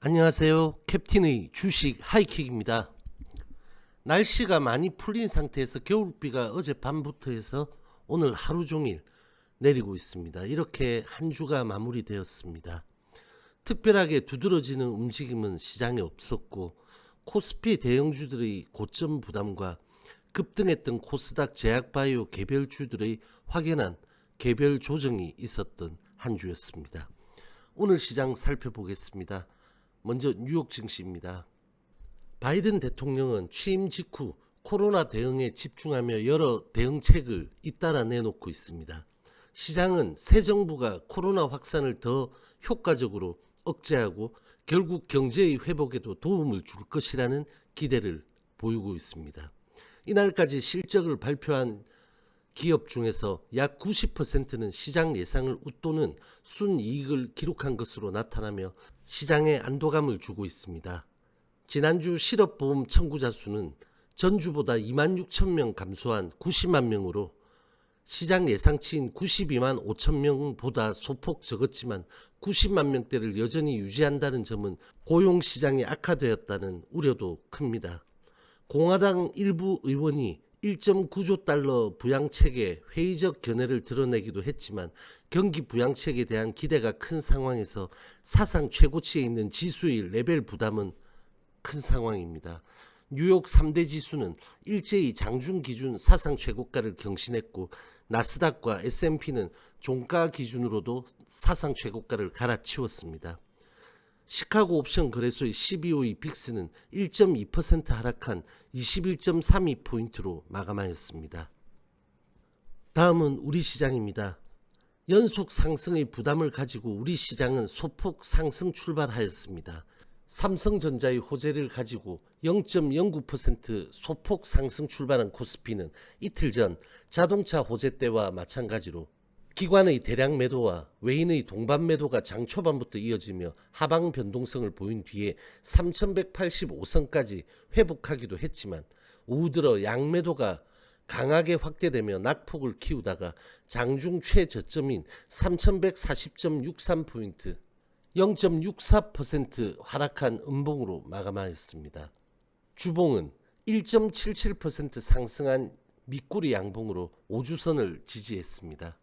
안녕하세요. 캡틴의 주식 하이킥입니다. 날씨가 많이 풀린 상태에서 겨울비가 어젯밤부터 해서 오늘 하루 종일 내리고 있습니다. 이렇게 한 주가 마무리되었습니다. 특별하게 두드러지는 움직임은 시장에 없었고 코스피 대형주들의 고점 부담과 급등했던 코스닥 제약바이오 개별주들의 확연한 개별 조정이 있었던 한 주였습니다. 오늘 시장 살펴보겠습니다. 먼저 뉴욕 증시입니다. 바이든 대통령은 취임 직후 코로나 대응에 집중하며 여러 대응책을 잇따라 내놓고 있습니다. 시장은 새 정부가 코로나 확산을 더 효과적으로 억제하고 결국 경제의 회복에도 도움을 줄 것이라는 기대를 보이고 있습니다. 이날까지 실적을 발표한 기업 중에서 약 90%는 시장 예상을 웃도는 순이익을 기록한 것으로 나타나며 시장에 안도감을 주고 있습니다. 지난주 실업보험 청구자 수는 전주보다 26,000명 감소한 90만 명으로 시장 예상치인 92만 5천 명보다 소폭 적었지만 90만 명대를 여전히 유지한다는 점은 고용시장이 악화되었다는 우려도 큽니다. 공화당 일부 의원이 1.9조 달러 부양책에 회의적 견해를 드러내기도 했지만 경기 부양책에 대한 기대가 큰 상황에서 사상 최고치에 있는 지수의 레벨 부담은 큰 상황입니다. 뉴욕 3대 지수는 일제히 장중 기준 사상 최고가를 경신했고 나스닥과 S&P는 종가 기준으로도 사상 최고가를 갈아치웠습니다. 시카고 옵션 거래소의 12호의 빅스는 1.2% 하락한 21.32포인트로 마감하였습니다. 다음은 우리 시장입니다. 연속 상승의 부담을 가지고 우리 시장은 소폭 상승 출발하였습니다. 삼성전자의 호재를 가지고 0.09% 소폭 상승 출발한 코스피는 이틀 전 자동차 호재 때와 마찬가지로 기관의 대량 매도와 외인의 동반 매도가 장 초반부터 이어지며 하방 변동성을 보인 뒤에 3185선까지 회복하기도 했지만 오후 들어 양매도가 강하게 확대되며 낙폭을 키우다가 장중 최저점인 3140.63포인트 0.64% 하락한 음봉으로 마감하였습니다. 주봉은 1.77% 상승한 밑꼬리 양봉으로 5주선을 지지했습니다.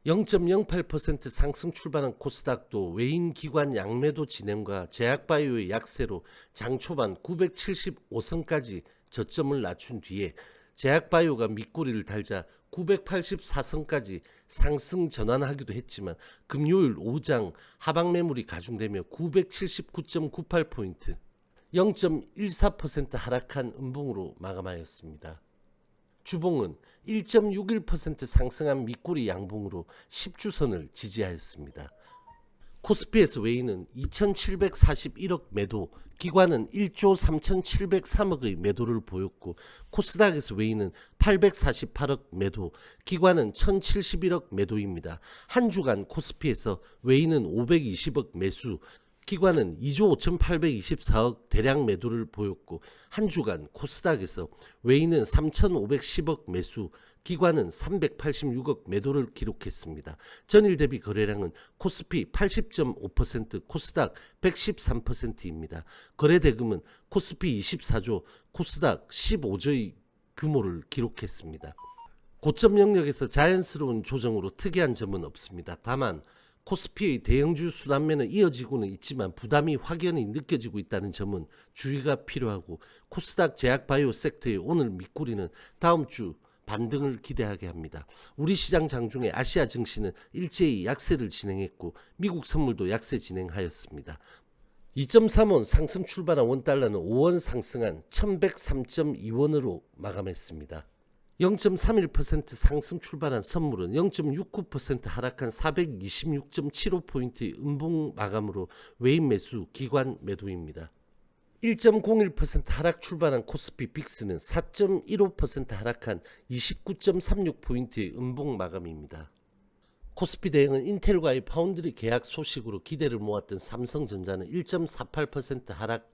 0.08% 상승 출발한 코스닥도 외인 기관 양매도 진행과 제약바이오의 약세로 장 초반 975선까지 저점을 낮춘 뒤에 제약바이오가 밑꼬리를 달자 984선까지 상승 전환하기도 했지만 금요일 오후장 하방 매물이 가중되며 979.98포인트 0.14% 하락한 음봉으로 마감하였습니다. 주봉은 1.61% 상승한 밑꼬리 양봉으로 10주선을 지지하였습니다. 코스피에서 외인은 2,741억 매도, 기관은 1조 3,703억의 매도를 보였고 코스닥에서 외인은 848억 매도, 기관은 1,071억 매도입니다. 한 주간 코스피에서 외인은 520억 매수, 기관은 2조 5,824억 대량 매도를 보였고 한 주간 코스닥에서 외인은 3,510억 매수, 기관은 386억 매도를 기록했습니다. 전일 대비 거래량은 코스피 80.5%, 코스닥 113%입니다. 거래 대금은 코스피 24조, 코스닥 15조의 규모를 기록했습니다. 고점 영역에서 자연스러운 조정으로 특이한 점은 없습니다. 다만 코스피의 대형주 순환매는 이어지고는 있지만 부담이 확연히 느껴지고 있다는 점은 주의가 필요하고 코스닥 제약바이오 섹터의 오늘 밑꼬리는 다음 주 반등을 기대하게 합니다. 우리 시장 장중에 아시아 증시는 일제히 약세를 진행했고 미국 선물도 약세 진행하였습니다. 2.3원 상승 출발한 원달러는 5원 상승한 1103.2원으로 마감했습니다. 0.31% 상승 출발한 선물은 0.69% 하락한 426.75포인트의 음봉 마감으로 외인 매수, 기관 매도입니다. 1.01% 하락 출발한 코스피 빅스는 4.15% 하락한 29.36포인트의 음봉 마감입니다. 코스피 대응은 인텔과의 파운드리 계약 소식으로 기대를 모았던 삼성전자는 1.48% 하락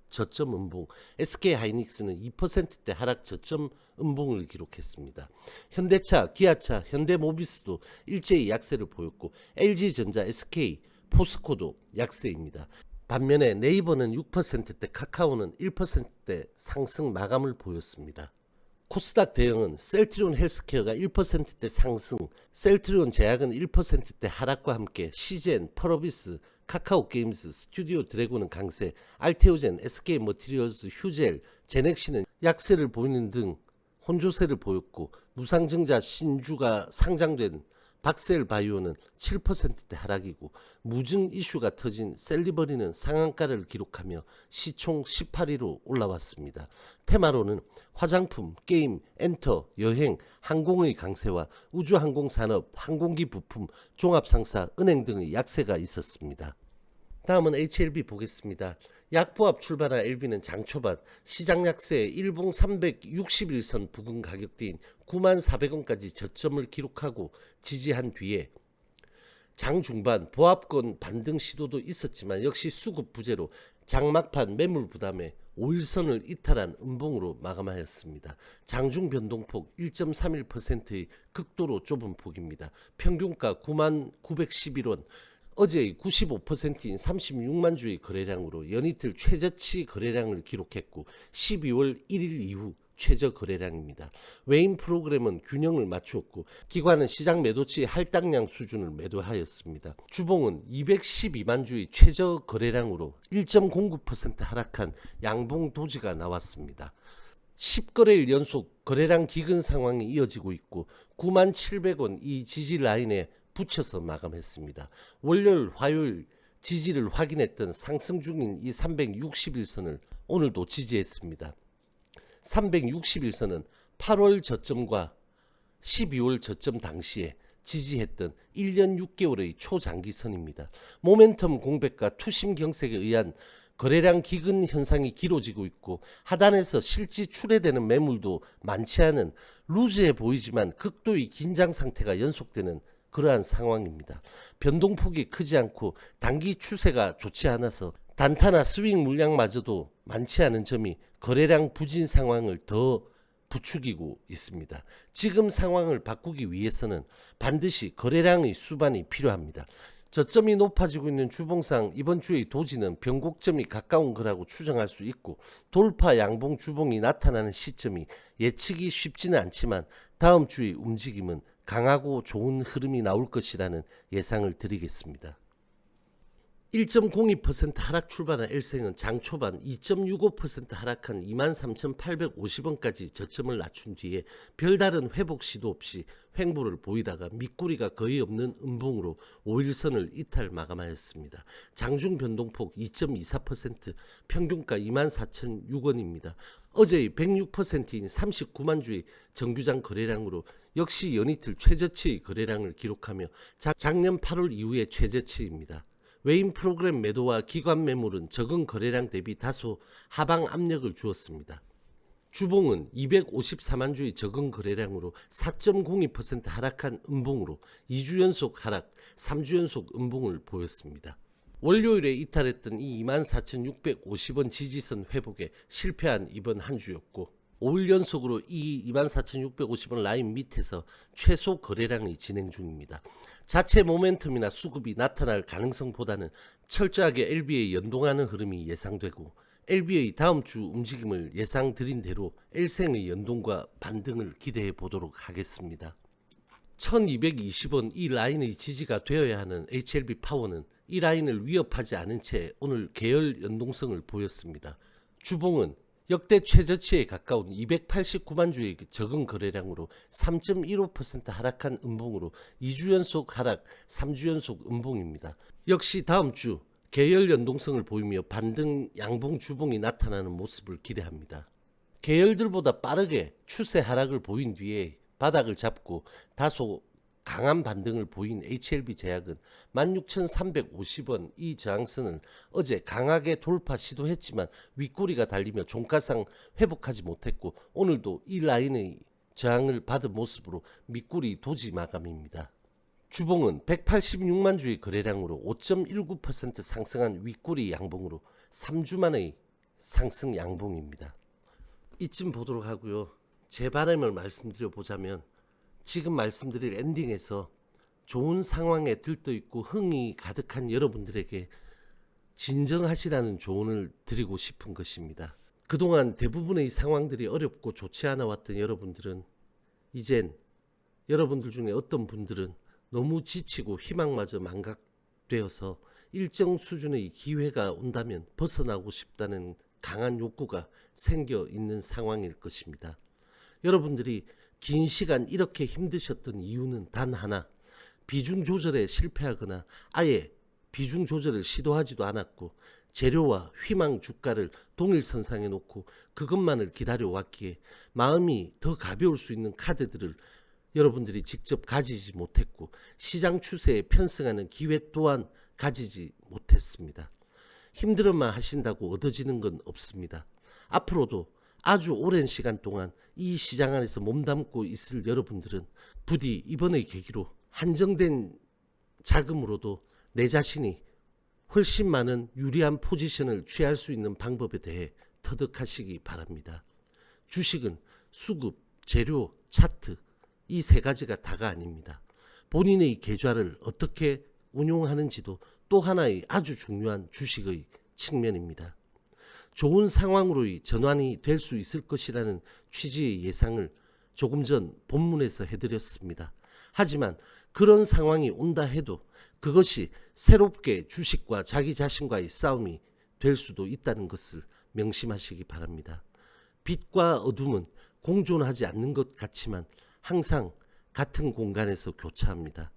저점 음봉, SK하이닉스는 2%대 하락 저점 음봉을 기록했습니다. 현대차, 기아차, 현대모비스도 일제히 약세를 보였고 LG전자, SK, 포스코도 약세입니다. 반면에 네이버는 6%대, 카카오는 1%대 상승 마감을 보였습니다. 코스닥 대응은 셀트리온 헬스케어가 1%대 상승, 셀트리온 제약은 1%대 하락과 함께 CGN, 펄어비스, 카카오게임즈, 스튜디오 드래곤은 강세, 알테오젠, SK머티리얼스, 휴젤, 제넥시는 약세를 보이는 등 혼조세를 보였고, 무상증자 신주가 상장된 박셀바이오는 7%대 하락이고, 무증 이슈가 터진 셀리버리는 상한가를 기록하며 시총 18위로 올라왔습니다. 테마로는 화장품, 게임, 엔터, 여행, 항공의 강세와 우주항공산업, 항공기 부품, 종합상사, 은행 등의 약세가 있었습니다. 다음은 HLB 보겠습니다. 약보합 출발한 LB는 장 초반 시장 약세의 일봉 361선 부근 가격대인 94,000원까지 저점을 기록하고 지지한 뒤에 장 중반 보합권 반등 시도도 있었지만 역시 수급 부재로 장막판 매물 부담에 5일선을 이탈한 음봉으로 마감하였습니다. 장중 변동폭 1.31%의 극도로 좁은 폭입니다. 평균가 99,911원, 어제의 95%인 36만 주의 거래량으로 연이틀 최저치 거래량을 기록했고 12월 1일 이후 최저 거래량입니다. 외인 프로그램은 균형을 맞추었고 기관은 시장 매도치 할당량 수준을 매도하였습니다. 주봉은 212만 주의 최저 거래량으로 1.09% 하락한 양봉 도지가 나왔습니다. 10거래일 연속 거래량 기근 상황이 이어지고 있고 97,000원 이 지지 라인에 붙여서 마감했습니다. 월요일, 화요일 지지를 확인했던 상승 중인 이 361선을 오늘도 지지했습니다. 361선은 8월 저점과 12월 저점 당시에 지지했던 1년 6개월의 초장기선입니다. 모멘텀 공백과 투심 경색에 의한 거래량 기근 현상이 길어지고 있고 하단에서 실제 출회되는 매물도 많지 않은 루즈해 보이지만 극도의 긴장 상태가 연속되는 그러한 상황입니다. 변동폭이 크지 않고 단기 추세가 좋지 않아서 단타나 스윙 물량마저도 많지 않은 점이 거래량 부진 상황을 더 부추기고 있습니다. 지금 상황을 바꾸기 위해서는 반드시 거래량의 수반이 필요합니다. 저점이 높아지고 있는 주봉상 이번 주의 도지는 변곡점이 가까운 거라고 추정할 수 있고 돌파 양봉 주봉이 나타나는 시점이 예측이 쉽지는 않지만 다음 주의 움직임은 강하고 좋은 흐름이 나올 것이라는 예상을 드리겠습니다. 1.02% 하락 출발한 엘생은 장 초반 2.65% 하락한 23,850원까지 저점을 낮춘 뒤에 별다른 회복 시도 없이 횡보를 보이다가 밑꼬리가 거의 없는 음봉으로 5일선을 이탈 마감하였습니다. 장중 변동폭 2.24%, 평균가 24,006원입니다. 어제의 106%인 39만 주의 정규장 거래량으로 역시 연이틀 최저치의 거래량을 기록하며 작년 8월 이후의 최저치입니다. 외인 프로그램 매도와 기관 매물은 적은 거래량 대비 다소 하방 압력을 주었습니다. 주봉은 254만 주의 적은 거래량으로 4.02% 하락한 음봉으로 2주 연속 하락, 3주 연속 음봉을 보였습니다. 월요일에 이탈했던 이 24,650원 지지선 회복에 실패한 이번 한 주였고 5일 연속으로 이 24,650원 라인 밑에서 최소 거래량이 진행 중입니다. 자체 모멘텀이나 수급이 나타날 가능성보다는 철저하게 LB에 연동하는 흐름이 예상되고 LB의 다음 주 움직임을 예상드린 대로 엘생의 연동과 반등을 기대해 보도록 하겠습니다. 1220원 이 라인의 지지가 되어야 하는 HLB 파워는 이 라인을 위협하지 않은 채 오늘 계열 연동성을 보였습니다. 주봉은 역대 최저치에 가까운 289만 주의 적은 거래량으로 3.15% 하락한 음봉으로 2주 연속 하락, 3주 연속 음봉입니다. 역시 다음 주 계열 연동성을 보이며 반등 양봉 주봉이 나타나는 모습을 기대합니다. 계열들보다 빠르게 추세 하락을 보인 뒤에 바닥을 잡고 다소 강한 반등을 보인 HLB 제약은 16,350원 이 저항선을 어제 강하게 돌파 시도했지만 윗꼬리가 달리며 종가상 회복하지 못했고 오늘도 이 라인의 저항을 받은 모습으로 밑꼬리 도지 마감입니다. 주봉은 186만 주의 거래량으로 5.19% 상승한 윗꼬리 양봉으로 3주 만의 상승 양봉입니다. 이쯤 보도록 하고요. 제 바람을 말씀드려 보자면 지금 말씀드릴 엔딩에서 좋은 상황에 들떠있고 흥이 가득한 여러분들에게 진정하시라는 조언을 드리고 싶은 것입니다. 그동안 대부분의 상황들이 어렵고 좋지 않아 왔던 여러분들은 이젠 여러분들 중에 어떤 분들은 너무 지치고 희망마저 망각되어서 일정 수준의 기회가 온다면 벗어나고 싶다는 강한 욕구가 생겨 있는 상황일 것입니다. 여러분들이 긴 시간 이렇게 힘드셨던 이유는 단 하나, 비중 조절에 실패하거나 아예 비중 조절을 시도하지도 않았고 재료와 희망 주가를 동일선상에 놓고 그것만을 기다려왔기에 마음이 더 가벼울 수 있는 카드들을 여러분들이 직접 가지지 못했고 시장 추세에 편승하는 기회 또한 가지지 못했습니다. 힘들어만 하신다고 얻어지는 건 없습니다. 앞으로도 아주 오랜 시간 동안 이 시장 안에서 몸담고 있을 여러분들은 부디 이번의 계기로 한정된 자금으로도 내 자신이 훨씬 많은 유리한 포지션을 취할 수 있는 방법에 대해 터득하시기 바랍니다. 주식은 수급, 재료, 차트 이 세 가지가 다가 아닙니다. 본인의 계좌를 어떻게 운용하는지도 또 하나의 아주 중요한 주식의 측면입니다. 좋은 상황으로의 전환이 될 수 있을 것이라는 취지의 예상을 조금 전 본문에서 해드렸습니다. 하지만 그런 상황이 온다 해도 그것이 새롭게 주식과 자기 자신과의 싸움이 될 수도 있다는 것을 명심하시기 바랍니다. 빛과 어둠은 공존하지 않는 것 같지만 항상 같은 공간에서 교차합니다.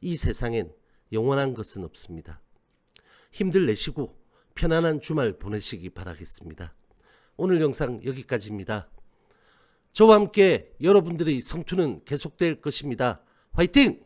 이 세상엔 영원한 것은 없습니다. 힘들 내시고 편안한 주말 보내시기 바라겠습니다. 오늘 영상 여기까지입니다. 저와 함께 여러분들의 성투는 계속될 것입니다. 화이팅!